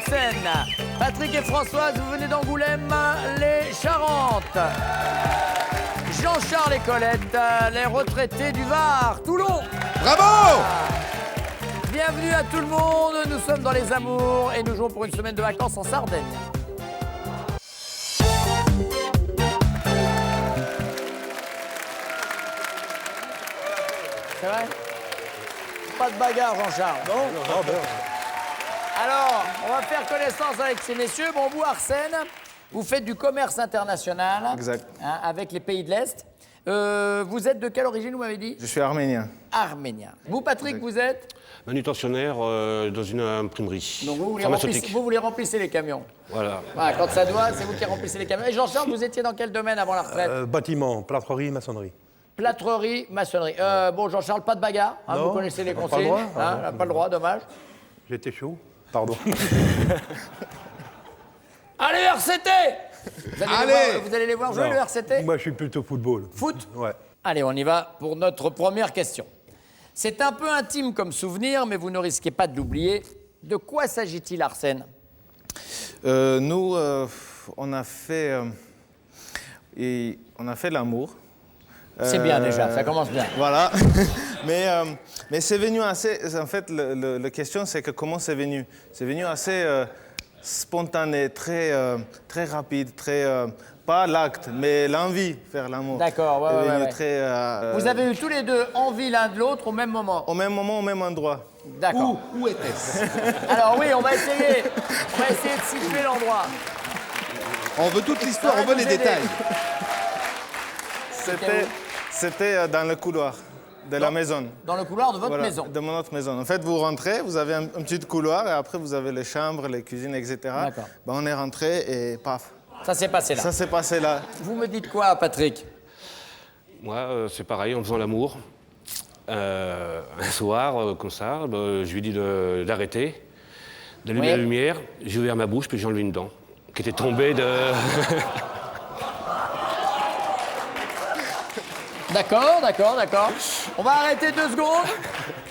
Hauts-de-Seine. Patrick et Françoise, vous venez d'Angoulême, les Charentes. Jean-Charles et Colette, les retraités du Var, Toulon. Bravo! Bienvenue à tout le monde, nous sommes dans les Amours et nous jouons pour une semaine de vacances en Sardaigne. C'est vrai? Pas de bagarre, Jean-Charles. Non, ben. Alors, on va faire connaissance avec ces messieurs. Bon, vous, Arsène, vous faites du commerce international. Exact. Hein, avec les pays de l'Est. Vous êtes de quelle origine, vous m'avez dit? Je suis arménien. Arménien. Vous, Patrick, vous êtes? Manutentionnaire dans une imprimerie Donc vous pharmaceutique. vous les remplissez les camions. Voilà. Voilà, quand ça doit, c'est vous qui remplissez les camions. Et Jean-Charles, vous étiez dans quel domaine avant la retraite? Bâtiment, plâtrerie, maçonnerie. Plâtrerie, maçonnerie. Bon, Jean-Charles, pas de bagarre. Hein, Non, vous connaissez les pas le consignes. droit. Hein, pas le droit, dommage. J'étais chaud. Pardon. Allez, RCT! Vous allez les voir jouer, Non. le RCT? Moi, je suis plutôt football. Foot? Ouais. Allez, on y va pour notre première question. C'est un peu intime comme souvenir, mais vous ne risquez pas de l'oublier. De quoi s'agit-il, Arsène? Nous, on a fait l'amour. C'est bien déjà, ça commence bien. Voilà. mais c'est venu assez... En fait, la question, c'est que comment c'est venu? C'est venu assez spontané, très rapide, pas l'acte, mais l'envie de faire l'amour. D'accord, ouais, C'est ouais, venu ouais. très... Vous avez eu tous les deux envie l'un de l'autre au même moment? Au même moment, au même endroit. D'accord. Où était-ce? Alors oui, on va essayer de situer l'endroit. On veut toute l'histoire, on veut les détails. C'était dans le couloir de la maison. Dans le couloir de votre Voilà, maison. de notre maison. En fait, vous rentrez, vous avez un petit couloir et après, vous avez les chambres, les cuisines, etc. D'accord. Ben, on est rentré et paf. Ça s'est passé là. Ça s'est passé là. Vous me dites quoi, Patrick? Moi, c'est pareil, en faisant l'amour. Un soir, comme ça, je lui dis d'arrêter, d'allumer Oui. la lumière. J'ai ouvert ma bouche, puis j'ai enlevé une dent, qui était tombée de... D'accord. On va arrêter 2 secondes.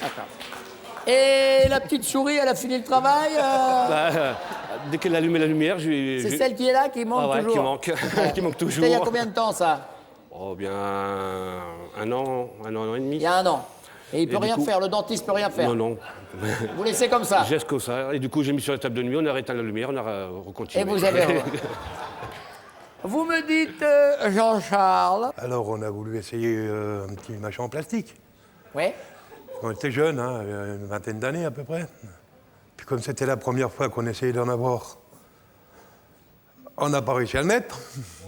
D'accord. Et la petite souris, elle a fini le travail Dès qu'elle a allumé la lumière, je lui ai... C'est celle qui est là qui manque Ah ouais, toujours. qui manque, qui manque toujours. C'était il y a combien de temps, ça? Oh, bien un an et demi. Il y a 1 an. Et il peut Et du rien coup- faire, le dentiste peut rien faire. Non. Vous laissez comme ça. Geste comme ça. Et du coup, j'ai mis sur la table de nuit, on a éteint la lumière, on a recontinué. Et vous avez... Vous me dites, Jean-Charles. Alors, on a voulu essayer un petit machin en plastique. Oui. On était jeunes, hein, une vingtaine d'années à peu près. Puis comme c'était la première fois qu'on essayait d'en avoir, on n'a pas réussi à le mettre.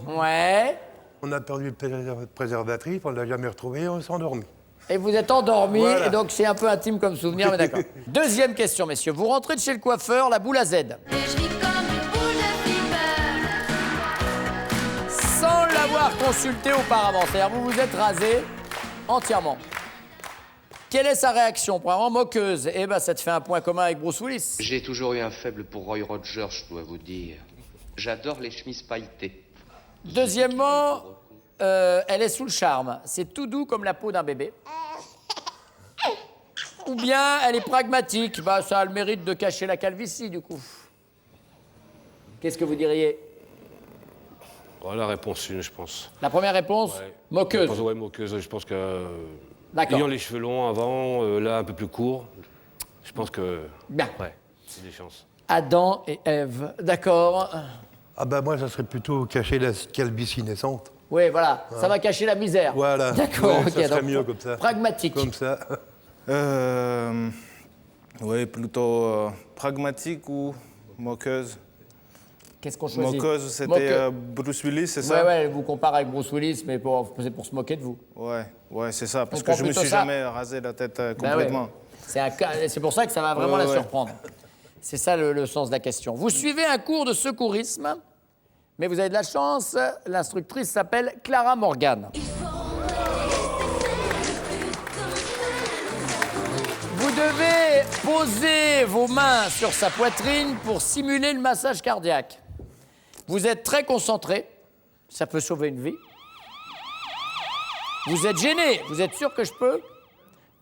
Ouais. On a perdu le préservatif, on ne l'a jamais retrouvé, on s'est endormi. Et vous êtes endormi, Voilà. et donc c'est un peu intime comme souvenir, mais d'accord. Deuxième question, messieurs. Vous rentrez de chez le coiffeur, la boule à Z. Et je vis comme une boule de fever. Sans l'avoir consulté auparavant. C'est-à-dire, vous vous êtes rasé entièrement. Quelle est sa réaction? Premièrement, moqueuse. Eh ben, ça te fait un point commun avec Bruce Willis. J'ai toujours eu un faible pour Roy Rogers, je dois vous dire. J'adore les chemises pailletées. Deuxièmement, elle est sous le charme. C'est tout doux comme la peau d'un bébé. Ou bien, elle est pragmatique. Bah, ça a le mérite de cacher la calvitie, du coup. Qu'est-ce que vous diriez? Oh, la réponse 1, je pense. La première réponse, Ouais. moqueuse. Ouais, moqueuse. Je pense que... D'accord. Ayant les cheveux longs avant, là, un peu plus courts, je pense que... Bien. Ouais, c'est des chances. Adam et Ève. D'accord. Ah ben moi, ça serait plutôt cacher la calvitie naissante. Oui, voilà. Ça va cacher la misère. Voilà. D'accord, Ouais, ok. ça serait donc, mieux comme ça. Pragmatique. Comme ça. Oui, plutôt pragmatique ou moqueuse. Qu'est-ce qu'on choisit? Moqueuse, c'était Moqueuse. Bruce Willis, c'est ça? Ouais, elle vous compare avec Bruce Willis, mais c'est pour se moquer de vous. Ouais, c'est ça. Parce On que prend je me plutôt suis ça. jamais rasé la tête Ben complètement. ouais. C'est pour ça que ça va vraiment Ouais, la ouais. surprendre. C'est ça le sens de la question. Vous suivez un cours de secourisme, mais vous avez de la chance. L'instructrice s'appelle Clara Morgan. Vous devez poser vos mains sur sa poitrine pour simuler le massage cardiaque. Vous êtes très concentré, ça peut sauver une vie. Vous êtes gêné, vous êtes sûr que je peux?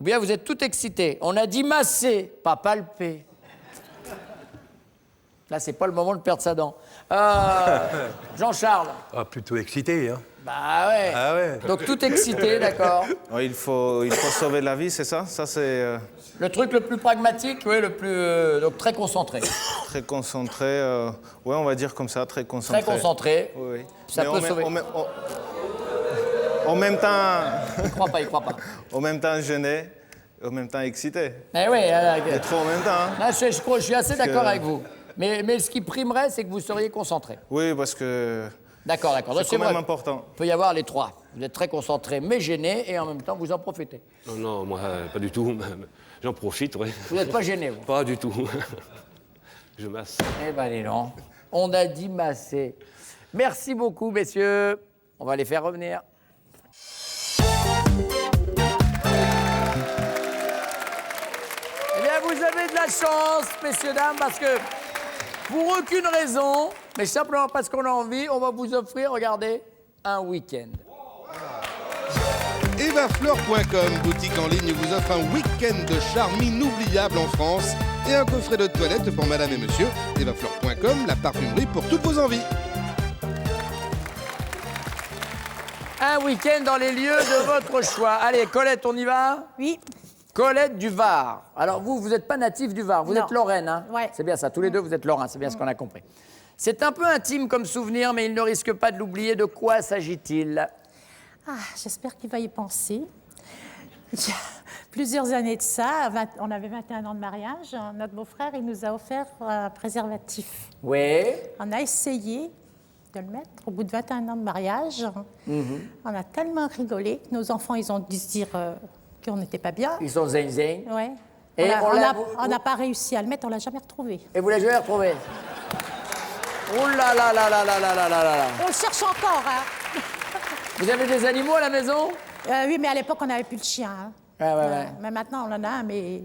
Ou bien vous êtes tout excité. On a dit masser, pas palper. Là, c'est pas le moment de perdre sa dent. Jean-Charles. Ah, plutôt excité, hein. Bah ouais. Ah ouais. Donc tout excité, d'accord. Ouais, il faut sauver la vie, c'est ça? Ça, c'est Le truc le plus pragmatique, oui, le plus... donc très concentré. très concentré. Ouais, on va dire comme ça, très concentré. Très concentré. Oui, oui. Ça Mais peut sauver. En même temps, Il croit pas, il croit pas. en même temps gêné, en même temps excité. Eh oui, Et trop en même temps. Hein. là, je suis assez d'accord que- avec vous. Mais ce qui primerait, c'est que vous seriez concentré. Oui, parce que D'accord, d'accord. Donc, c'est quand même vrai. important. Il peut y avoir les trois. Vous êtes très concentré, mais gêné, et en même temps, vous en profitez. Non, non, moi, pas du tout. J'en profite, oui. Vous n'êtes pas gêné, vous. Pas du tout. Je masse. Eh ben, les non. On a dit masser. Merci beaucoup, messieurs. On va les faire revenir. Eh bien, vous avez de la chance, messieurs, dames, parce que pour aucune raison, mais simplement parce qu'on a envie, on va vous offrir, regardez, un week-end. Evafleur.com, boutique en ligne, vous offre un week-end de charme inoubliable en France et un coffret de toilette pour madame et monsieur. Evafleur.com, la parfumerie pour toutes vos envies. Un week-end dans les lieux de votre choix. Allez, Colette, on y va? Oui. Colette du Var. Alors vous n'êtes pas natif du Var, vous Non. êtes Lorraine, hein? Ouais. C'est bien ça, tous les deux vous êtes Lorrains, c'est bien ce qu'on a compris. C'est un peu intime comme souvenir, mais il ne risque pas de l'oublier. De quoi s'agit-il? Ah, j'espère qu'il va y penser. Il y a plusieurs années de ça, on avait 21 ans de mariage, notre beau-frère, il nous a offert un préservatif. Oui. On a essayé de le mettre au bout de 21 ans de mariage. On a tellement rigolé que nos enfants, ils ont dû se dire qu'on n'était pas bien. Ils sont zing. Ouais. Et On n'a pas réussi à le mettre, on l'a jamais retrouvé. Et vous l'avez jamais retrouvé? Oh là là là là là là là là là. On le cherche encore, hein. Vous avez des animaux à la maison? Oui, mais à l'époque, on n'avait plus le chien. Hein. Ouais. Mais maintenant, on en a un, mais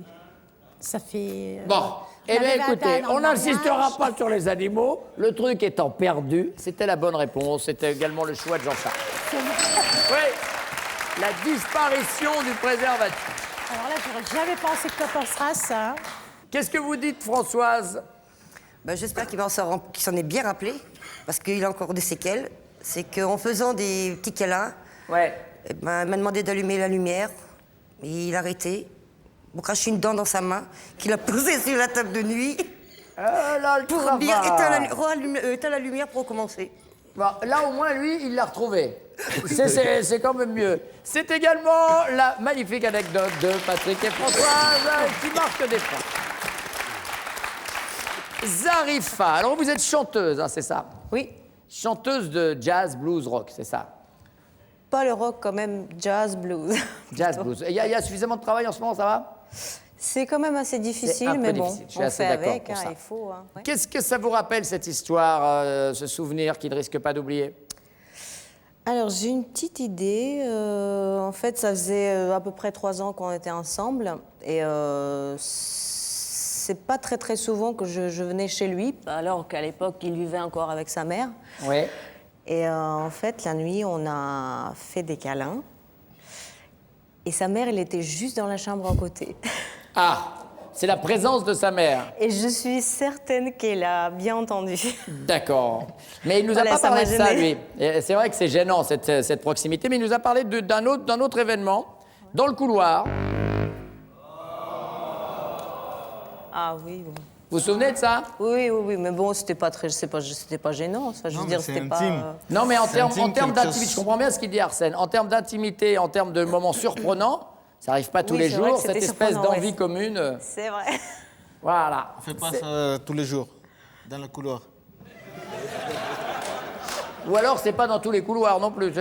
ça fait... Bon, eh bien avait 21 écoutez, ans on de n'insistera mariage. pas sur les animaux. Le truc étant perdu, c'était la bonne réponse. C'était également le choix de Jean-Charles. Oui, la disparition du préservatif. Alors là, j'aurais jamais pensé que tu penseras ça. Hein. Qu'est-ce que vous dites, Françoise? Ben, j'espère qu'il s'en est bien rappelé, parce qu'il a encore des séquelles. C'est qu'en faisant des petits câlins, Ouais. eh ben, il m'a demandé d'allumer la lumière. Et il a arrêté. Il m'a craché une dent dans sa main, qu'il a posée sur la table de nuit, Là, le pour travail. dire éteins la lumière pour recommencer. Bon, là, au moins, lui, il l'a retrouvé. C'est quand même mieux. C'est également la magnifique anecdote de Patrick et Françoise qui marque des points. Zarifa. Alors, vous êtes chanteuse, hein, c'est ça? Oui, Chanteuse de jazz, blues, rock, c'est ça? pas le rock quand même, jazz, blues. Jazz, plutôt. blues. Il y a suffisamment de travail en ce moment, ça va? C'est quand même assez difficile, un peu mais bon, difficile, je suis on assez fait d'accord avec, pour hein, ça. il faut. Hein, ouais. Qu'est-ce que ça vous rappelle, cette histoire, ce souvenir qu'il ne risque pas d'oublier? Alors, j'ai une petite idée. En fait, ça faisait à peu près 3 ans qu'on était ensemble. Et c'est pas très, très souvent que je venais chez lui, alors qu'à l'époque, il vivait encore avec sa mère. Oui. Et en fait, la nuit, on a fait des câlins. Et sa mère, elle était juste dans la chambre à côté. Ah, c'est la présence de sa mère. Et je suis certaine qu'elle a bien entendu. D'accord. Mais il nous a Voilà, pas ça parlé m'a de ça, lui. gênée. Et c'est vrai que c'est gênant, cette proximité, mais il nous a parlé d'un autre événement, dans le couloir. Ah oui, oui. Vous vous souvenez de ça? Oui, mais bon, c'était pas gênant. Ça, je veux Non, dire, mais c'est c'était pas. intime. Non, mais en C'est termes intime, quelque d'intimité, chose. je comprends bien ce qu'il dit Arsène. En termes d'intimité, en termes de moments surprenants, ça n'arrive pas tous Oui, les c'est vrai jours, que cette c'était espèce surprenant, d'envie ouais. commune. C'est vrai. Voilà. On fait pas C'est- ça tous les jours, dans le couloir. Ou alors, c'est pas dans tous les couloirs non plus.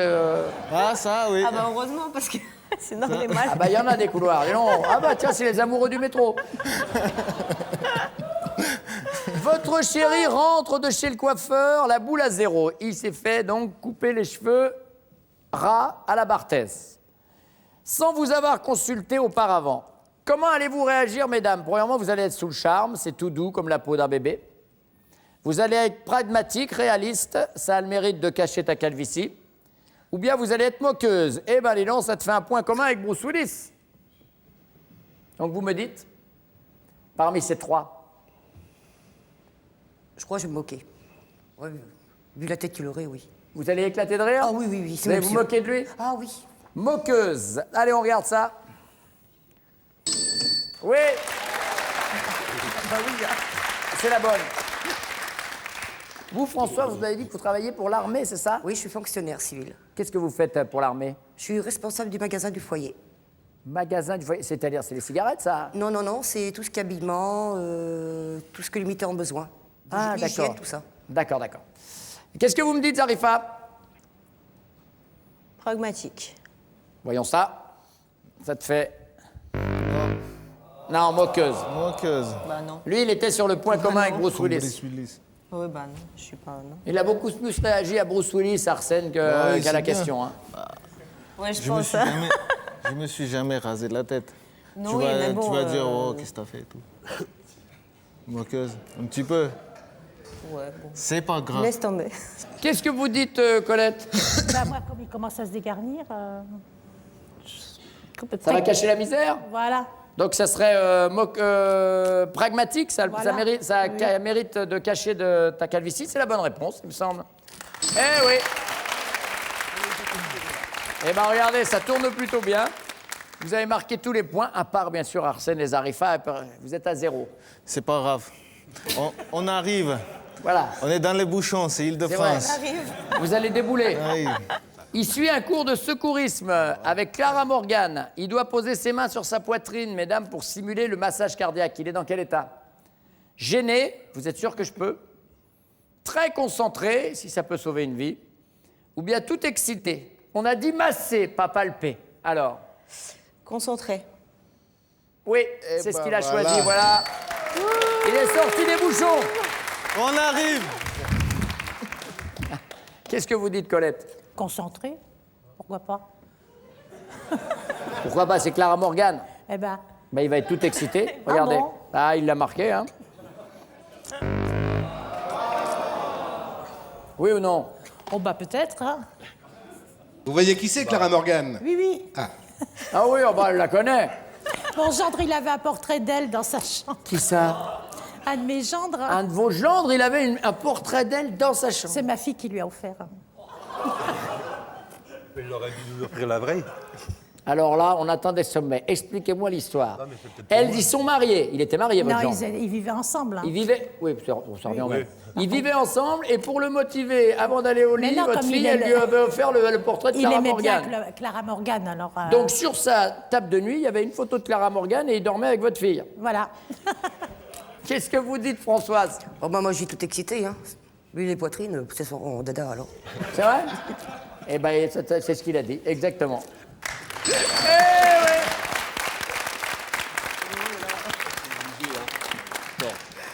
Ah, ça, oui. Ah bah heureusement, parce que sinon on est mal. Ah bah, il y en a des couloirs. Et non. Ah bah, tiens, c'est les amoureux du métro. Votre chéri rentre de chez le coiffeur, la boule à zéro. Il s'est fait donc couper les cheveux ras à la Barthès, sans vous avoir consulté auparavant. Comment allez-vous réagir, mesdames? Premièrement, vous allez être sous le charme, c'est tout doux comme la peau d'un bébé. Vous allez être pragmatique, réaliste, ça a le mérite de cacher ta calvitie. Ou bien vous allez être moqueuse. Eh ben, dis donc, ça te fait un point commun avec Bruce Willis. Donc vous me dites, parmi ces trois, Je crois que je vais me moquer. Ouais, vu la tête qu'il aurait, oui. Vous allez éclater de rire? Ah oui, oui, oui. Vous allez vous moquer de lui? Ah oui. Moqueuse. Allez, on regarde ça. Oui. Bah oui, C'est la bonne. Vous, François, vous avez dit que vous travaillez pour l'armée, c'est ça? Oui, je suis fonctionnaire civil. Qu'est-ce que vous faites pour l'armée? Je suis responsable du magasin du foyer. Magasin du foyer, c'est-à-dire, c'est les cigarettes, ça? Non, non, non, c'est tout ce qui est habillement, tout ce que les militaires ont besoin. Ah, L'hygiène, d'accord. tout ça. D'accord, d'accord. Qu'est-ce que vous me dites, Zarifa? Pragmatique. Voyons ça. Ça te fait... Non, moqueuse. Moqueuse. Bah non. Lui, il était sur le point commun avec Bruce Willis. Oui, bah non, je suis pas. Non. Il a beaucoup plus réagi à Bruce Willis, Arsène, Ouais, qu'à la c'est bien. question. Hein. Ouais, je Je me, pense suis ça. jamais, je me suis jamais rasé la tête. Non, tu oui, vas, mais bon, tu vas dire, oh, qu'est-ce que t'as fait et tout. Moqueuse. Un petit peu. Ouais, bon. C'est pas grave. Laisse tomber. Qu'est-ce que vous dites, Colette? Bah, moi, comme il commence à se dégarnir, Ça va cacher la misère? Voilà. Donc ça serait pragmatique, ça, Voilà. ça Oui. mérite de cacher de ta calvitie. C'est la bonne réponse, il me semble. Eh oui. Eh bien, regardez, ça tourne plutôt bien. Vous avez marqué tous les points, à part, bien sûr, Arsène et Zarifa. Vous êtes à 0. C'est pas grave. On arrive. Voilà. On est dans les bouchons, c'est Île-de-France. Vous allez débouler. Oui. Il suit un cours de secourisme avec Clara Morgan. Il doit poser ses mains sur sa poitrine, mesdames, pour simuler le massage cardiaque. Il est dans quel état? Gêné, vous êtes sûr que je peux? Très concentré, si ça peut sauver une vie. Ou bien tout excité. On a dit masser, pas palper. Alors? Concentré. Oui, c'est ce ben qu'il a voilà. choisi, voilà. Il est sorti des bouchons. On arrive. Qu'est-ce que vous dites, Colette? Concentré, pourquoi pas? Pourquoi pas? C'est Clara Morgan. Eh ben, Ben, il va être tout excité. Ah Regardez. bon? Ah, il l'a marqué, hein. Oui ou non? oh bah peut-être, hein. Vous voyez qui c'est, Clara Morgan? Oui, oui. Ah oui, oh, bah, elle la connaît. Mon gendre, il avait un portrait d'elle dans sa chambre. Qui ça? Un de mes gendres, Un de vos gendres, il avait un portrait d'elle dans sa chambre. c'est ma fille qui lui a offert. Il aurait dû nous offrir la vraie. Alors là, on attend des sommets. Expliquez-moi l'histoire. Non, mais c'est peut-être pour Elles moi. y sont mariés. Il était marié, votre Non, gendre. ils vivaient ensemble. hein. Ils vivaient... Oui, on s'en revient au Oui. même. Ils vivaient ensemble et pour le motiver, avant d'aller au Mais lit, non, votre comme fille, il elle aime- lui avait offert le portrait de Il Clara aimait Morgan. bien Clara Morgan, alors... Donc sur sa table de nuit, il y avait une photo de Clara Morgan et il dormait avec votre fille. Voilà. Qu'est-ce que vous dites, Françoise? Oh, bah, moi, je suis tout excité, hein. Lui, les poitrines, c'est son dada, alors. C'est vrai? Eh bien, c'est ce qu'il a dit, exactement. Eh oui!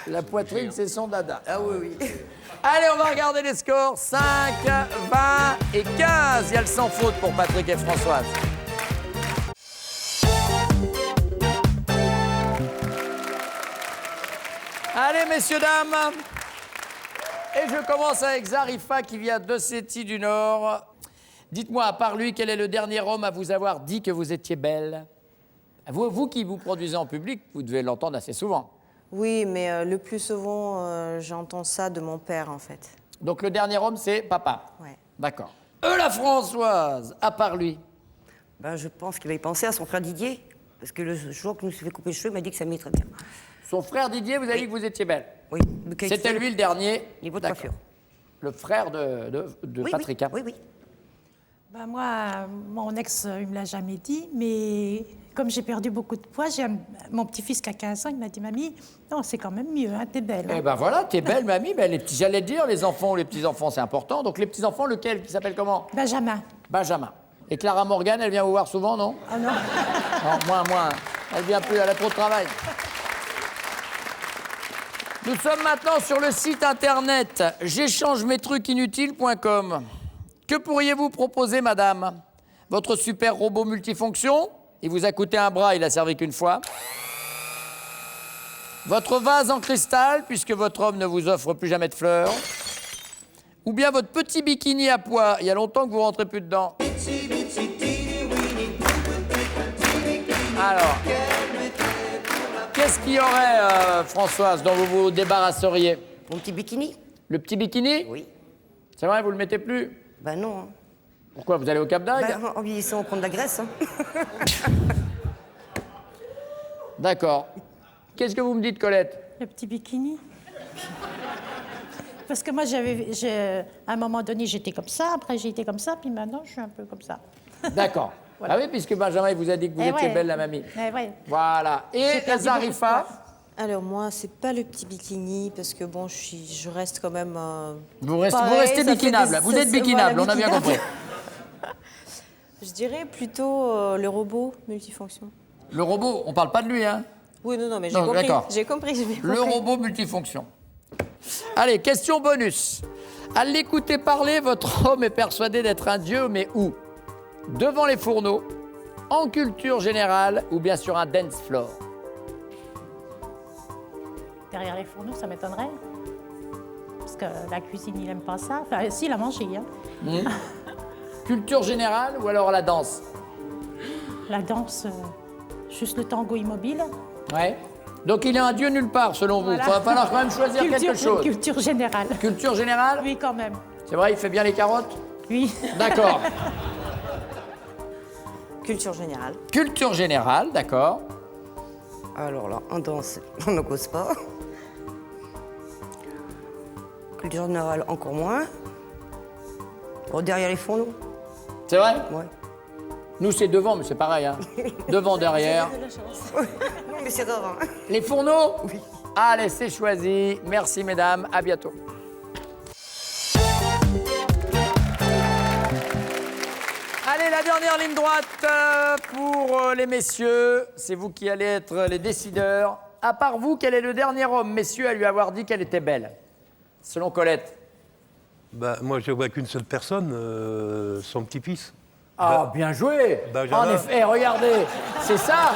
La poitrine, c'est son dada. Ah oui, oui. Allez, on va regarder les scores. 5, 20 et 15. Il y a le sans faute pour Patrick et Françoise. Allez, messieurs, dames. Et je commence avec Zarifa qui vient d'Ossétie du Nord. Dites-moi, à part lui, quel est le dernier homme à vous avoir dit que vous étiez belle? Vous qui vous produisez en public, vous devez l'entendre assez souvent. Oui, mais le plus souvent, j'entends ça de mon père, en fait. Donc le dernier homme, c'est papa. Ouais. D'accord. La Françoise, à part lui. Ben, je pense qu'il va y penser à son frère Didier. Parce que le jour que je me suis fait couper les cheveux, il m'a dit que ça m'allait très bien. Son frère Didier, vous avez dit que vous étiez belle. Oui. C'était lui le dernier. Niveau de D'accord. coiffure. Le frère de Oui, Patrick. oui, hein. oui, oui. Ben moi, mon ex, il me l'a jamais dit, mais comme j'ai perdu beaucoup de poids, mon petit-fils qui a 15 ans, il m'a dit, mamie, non, c'est quand même mieux, hein, t'es belle. Eh ben voilà, t'es belle, mamie. Ben, j'allais dire, les enfants ou les petits-enfants, c'est important. Donc les petits-enfants, lequel qui s'appelle comment? Benjamin. Benjamin. Et Clara Morgan, elle vient vous voir souvent, non? Ah non. Non, moins. Elle vient plus, elle a trop de travail. Nous sommes maintenant sur le site internet j'échangemestrucinutiles.com. Que pourriez-vous proposer, madame? Votre super robot multifonction? Il vous a coûté un bras, il a servi qu'une fois. Votre vase en cristal, puisque votre homme ne vous offre plus jamais de fleurs. Ou bien votre petit bikini à pois, il y a longtemps que vous rentrez plus dedans. Alors, qu'est-ce qu'il y aurait, Françoise, dont vous vous débarrasseriez? Mon petit bikini? Le petit bikini? Oui. C'est vrai, vous le mettez plus? Ben non. Hein. Pourquoi? Vous allez au Cap d'Agde? Ben, en vieillissant, on prend de la graisse. Hein. D'accord. Qu'est-ce que vous me dites, Colette? Le petit bikini. Parce que moi, à un moment donné, j'étais comme ça, après j'ai été comme ça, puis maintenant, je suis un peu comme ça. D'accord. Voilà. Ah oui, puisque Benjamin il vous a dit que vous Eh étiez ouais. belle, la mamie. Eh ouais. Voilà. Et J'ai perdu Zarifa? beaucoup de Alors moi, c'est pas le petit bikini parce que bon, je reste quand même. Vous restez pareil, ça fait bikinable. des- Vous ça- êtes bikinable, voilà, on a bien compris. bikinable. Je dirais plutôt le robot multifonction. Le robot, on parle pas de lui, hein? Oui, non, mais j'ai Non, compris. d'accord. J'ai compris, j'ai bien compris. Le robot multifonction. Allez, question bonus. À l'écouter parler, votre homme est persuadé d'être un dieu, mais où? Devant les fourneaux, en culture générale ou bien sur un dance floor? Derrière les fourneaux, ça m'étonnerait. Parce que la cuisine, il aime pas ça. Enfin, si, il a mangé. Hein. Culture générale ou alors la danse? La danse, juste le tango immobile. Ouais. Donc il est un dieu nulle part, selon vous. Il Voilà. va falloir quand même choisir quelque chose. Culture générale. Culture générale? Oui, quand même. C'est vrai, il fait bien les carottes? Oui. D'accord. Culture générale. Culture générale, d'accord. Alors là, en danse, on ne cause pas. Culture générale, encore moins. Bon, derrière les fourneaux. C'est vrai? Ouais. Nous, c'est devant, mais c'est pareil. Hein. Devant, derrière. Non, mais c'est rare. Hein. Les fourneaux? Oui. Allez, c'est choisi. Merci, mesdames. À bientôt. Allez, la dernière ligne droite pour les messieurs. C'est vous qui allez être les décideurs. À part vous, quel est le dernier homme, messieurs, à lui avoir dit qu'elle était belle? Selon Colette. Bah, moi, je vois qu'une seule personne, son petit-fils. Ah, bien joué. Benjamin. En effet, regardez, c'est ça.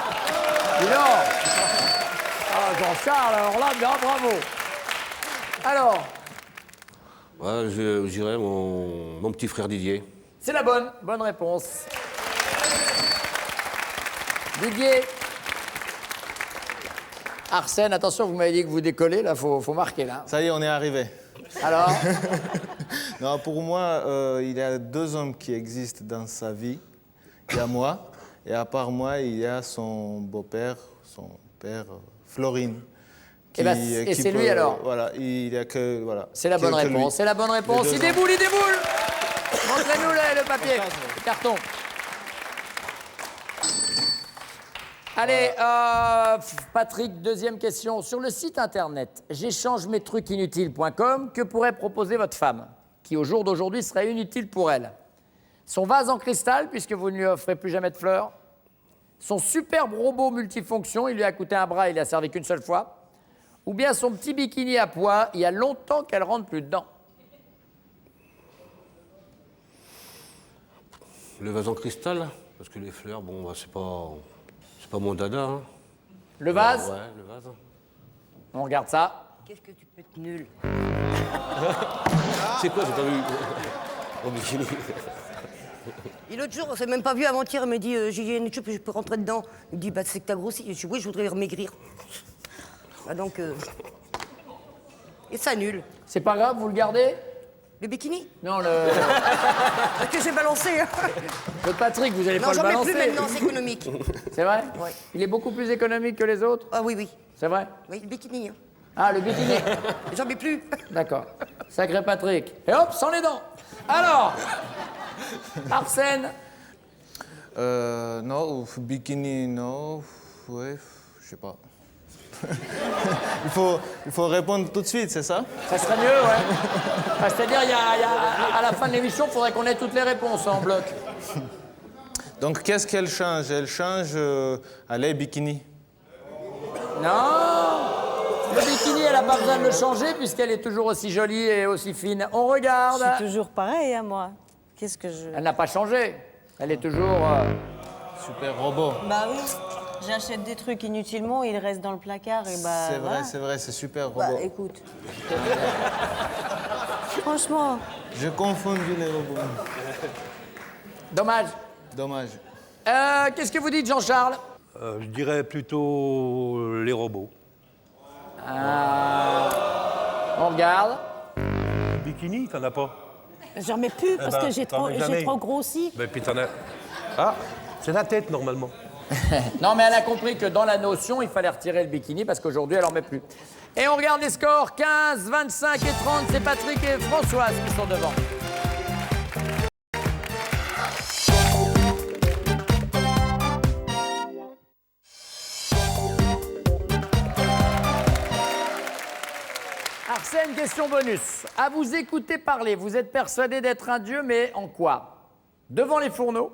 Dis donc. Ah, Jean-Charles, alors là, bien, bravo. Alors, Ouais, je dirais mon petit frère Didier. c'est la bonne réponse. Didier. Arsène, attention, vous m'avez dit que vous décollez, là, faut marquer, là. Ça y est, on est arrivé. Alors, Non, pour moi, il y a deux hommes qui existent dans sa vie. Il y a moi, et à part moi, il y a son beau-père, son père, Florine. Eh ben, et c'est lui, alors? Voilà, il y a que. Voilà, c'est la bonne que lui. réponse, c'est la bonne réponse. Les Il deux hommes. déboule, il déboule. Montrez-nous le papier, le carton. Allez, Patrick, deuxième question. Sur le site internet j'échangemestrucsinutiles.com, que pourrait proposer votre femme, qui au jour d'aujourd'hui serait inutile pour elle? Son vase en cristal, puisque vous ne lui offrez plus jamais de fleurs. Son superbe robot multifonction, il lui a coûté un bras, il n'a servi qu'une seule fois. Ou bien son petit bikini à pois, il y a longtemps qu'elle rentre plus dedans. Le vase en cristal, parce que les fleurs, bon, bah, c'est pas mon dada. Hein. Le vase, Ouais, le vase. on regarde ça. Qu'est-ce que tu peux être nul? C'est quoi, j'ai pas vu au bikini. Et l'autre jour, on s'est même pas vu avant-hier, il me dit j'ai une étude, je peux rentrer dedans. Il me dit bah, c'est que t'as grossi. Je dis oui, je voudrais maigrir. Bah, donc. Et ça nul. C'est pas grave, vous le gardez? Le bikini? Non, le Parce que j'ai balancé. Hein. Patrick, vous allez Non, pas le j'en mets balancer. plus maintenant, c'est économique. C'est vrai? Ouais. Il est beaucoup plus économique que les autres? Ah oui, oui. C'est vrai? Oui, le bikini. Hein. Ah, le bikini. J'en mets plus. D'accord. Sacré Patrick. Et hop, sans les dents. Alors, Arsène, Non, bikini, non. Ouais, je sais pas. il faut répondre tout de suite, c'est ça? ça serait mieux, ouais. Enfin, c'est-à-dire, à la fin de l'émission, il faudrait qu'on ait toutes les réponses en bloc. Donc, qu'est-ce qu'elle change? Elle change, allez, bikini. Non, le bikini, elle n'a pas besoin de le changer puisqu'elle est toujours aussi jolie et aussi fine. On regarde. Je suis toujours pareil, hein, moi. Qu'est-ce que je... Elle n'a pas changé. Elle est toujours... Super robot. Bah oui, j'achète des trucs inutilement, ils restent dans le placard et bah C'est voilà. vrai, c'est vrai, c'est super robot. Bah écoute. Franchement, J'ai confondu les robots. Dommage. Dommage. Qu'est-ce que vous dites, Jean-Charles? Je dirais plutôt les robots. On regarde. Bikini, t'en as pas. J'en mets plus parce ben, que j'ai t'en mets jamais. trop grossi. Ben, puis t'en as... Ah, c'est la tête, normalement. Non, mais elle a compris que dans la notion, il fallait retirer le bikini parce qu'aujourd'hui, elle en met plus. Et on regarde les scores. 15, 25 et 30, c'est Patrick et Françoise qui sont devant. Arsène, question bonus. À vous écouter parler, vous êtes persuadé d'être un dieu, mais en quoi? Devant les fourneaux,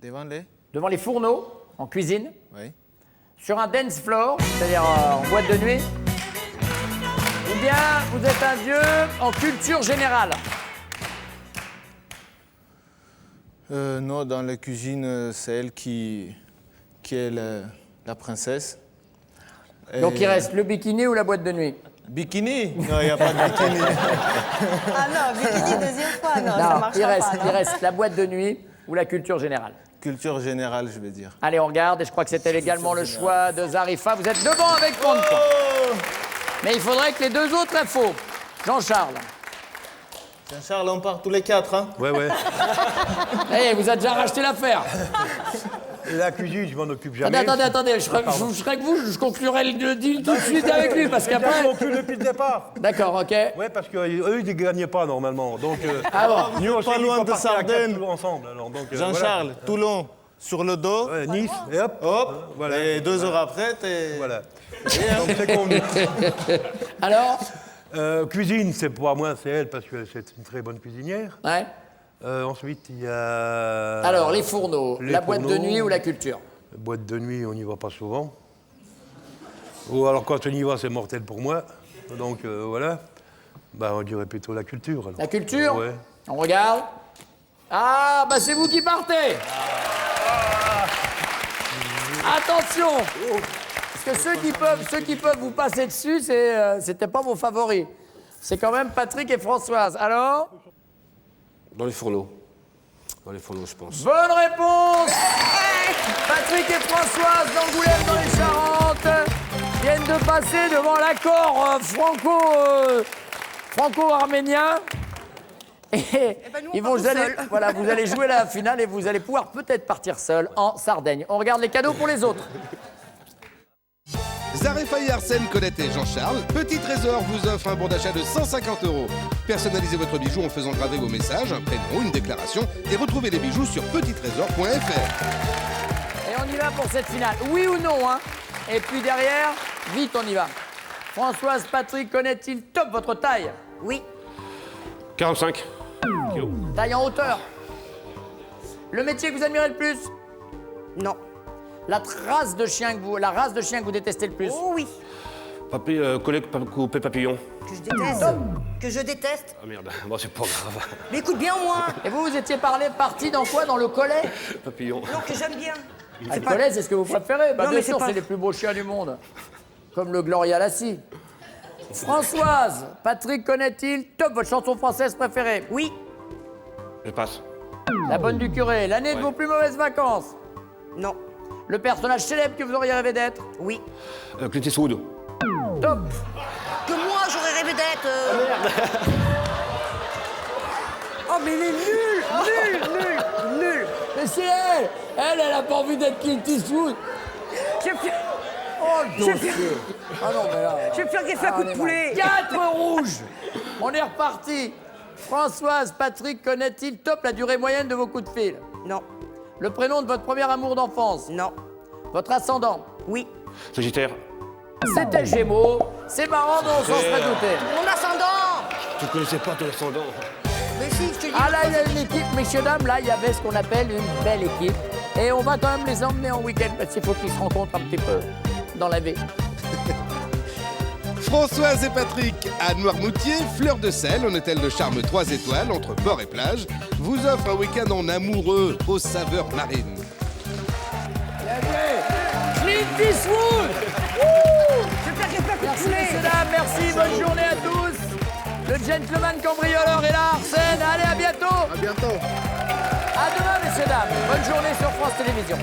Devant les? devant les fourneaux, en cuisine, Oui. sur un dance floor, c'est-à-dire en boîte de nuit, ou bien vous êtes un dieu en culture générale. Non, dans la cuisine, c'est elle qui est la princesse. Donc Et- il reste le bikini ou la boîte de nuit. Bikini? Non, il n'y a pas de bikini. Ah non, bikini deuxième fois, non, ça Non, marchera il reste, pas. il reste la boîte de nuit ou la culture générale. Culture générale, je vais dire. Allez, on regarde, et je crois que c'était également le choix de Zarifa. Vous êtes devant avec 30 points. Mais il faudrait que les deux autres aient faux. Jean-Charles. Jean-Charles, on part tous les quatre, hein? Ouais, ouais. Eh, vous avez déjà racheté l'affaire. Et la cuisine, je m'en occupe jamais. Attendez, je serais que vous, je conclurai le deal tout de suite avec lui, parce J'ai bien qu'après... conclu depuis le départ. D'accord, ok. Ouais, parce qu'eux, ils ne gagnaient pas normalement. Donc, Ah bon? nous, on Pas s'est dit loin qu'on de partait à quatre Sardaigne. toujours ensemble. Alors, donc, Jean-Charles, Toulon, sur le dos. voilà. Ouais, Nice, et hop. Hop, Voilà. et 2 heures après, t'es... Voilà. Donc, c'est convenu. Alors? Cuisine, c'est pas moi, c'est elle, parce que c'est une très bonne cuisinière. Ouais. Ensuite, il y a... Alors, les fourneaux, les la boîte de fourneaux. nuit ou la culture? Boîte de nuit, on n'y va pas souvent. Ou alors, quand on y va, c'est mortel pour moi. Donc, voilà. Bah, on dirait plutôt la culture. Alors. La culture? Ouais. On regarde. Ah, bah c'est vous qui partez. Attention. Parce que ceux qui peuvent vous passer dessus, c'était pas vos favoris. C'est quand même Patrick et Françoise. Alors? Dans les fourneaux. Dans les fourneaux, je pense. Bonne réponse. Patrick et Françoise d'Angoulême dans les Charentes viennent de passer devant l'accord franco-arménien. Et ben, nous, on ils part vont tout aller, seul. voilà, vous allez jouer la finale et vous allez pouvoir peut-être partir seul en Sardaigne. On regarde les cadeaux pour les autres. Zarifa et Arsène, Colette et Jean-Charles, Petit Trésor vous offre un bon d'achat de 150 €. Personnalisez votre bijou en faisant graver vos messages, un prénom, une déclaration et retrouvez les bijoux sur petittrésor.fr. Et on y va pour cette finale. Oui ou non, hein? Et puis derrière, vite, on y va. Françoise, Patrick, connaît-il top votre taille? Oui. 45 kilos. Taille en hauteur. Le métier que vous admirez le plus? Non. La race de chien que vous détestez le plus? Oh oui. Collègue coupé papillon. Que je déteste. Que je déteste. Ah merde, bon, c'est pas grave. Mais écoute bien moi. Et vous étiez parti dans quoi? Dans le collet? Papillon. Non, que j'aime bien. Ah, le collet, c'est ce que vous préférez? Bah, Non, bien mais sûr, c'est pas- c'est les plus beaux chiens du monde. Comme le Gloria Lassie. Françoise, Patrick connaît-il top votre chanson française préférée? Oui. Je passe. La bonne du curé. L'année de vos plus mauvaises vacances? Non. Le personnage célèbre que vous auriez rêvé d'être? Oui. Clint Eastwood. Top. Que moi j'aurais rêvé d'être. Oh mais il est nul. Mais c'est elle. Elle a pas envie d'être Clint Eastwood. Je vais faire- Oh, Je vais dossier. faire- Ah non, mais là... je vais faire gaffe à coup de poulet. 4 rouges. On est reparti. Françoise, Patrick connaît-il top la durée moyenne de vos coups de fil? Non. Le prénom de votre premier amour d'enfance? Non. Votre ascendant? Oui. Sagittaire. C'était Gémeaux. C'est marrant, mais on s'en serait douté. Mon ascendant. Tu connaissais pas ton ascendant. Mais si, je te dis. Ah là, il y a une équipe, messieurs, dames, là, il y avait ce qu'on appelle une belle équipe. Et on va quand même les emmener en week-end parce qu'il faut qu'ils se rencontrent un petit peu dans la vie. Françoise et Patrick à Noirmoutier, Fleur de Sel, un hôtel de charme 3 étoiles entre port et plage, vous offre un week-end en amoureux aux saveurs marines. Bien joué. Clint Eastwood. Je vais faire gaffe à coup de Merci, poulet. messieurs, dames, merci, bonne journée à tous. Le gentleman cambrioleur est là, Arsène. Allez, à bientôt. À bientôt. À demain, messieurs, dames. Bonne journée sur France Télévisions.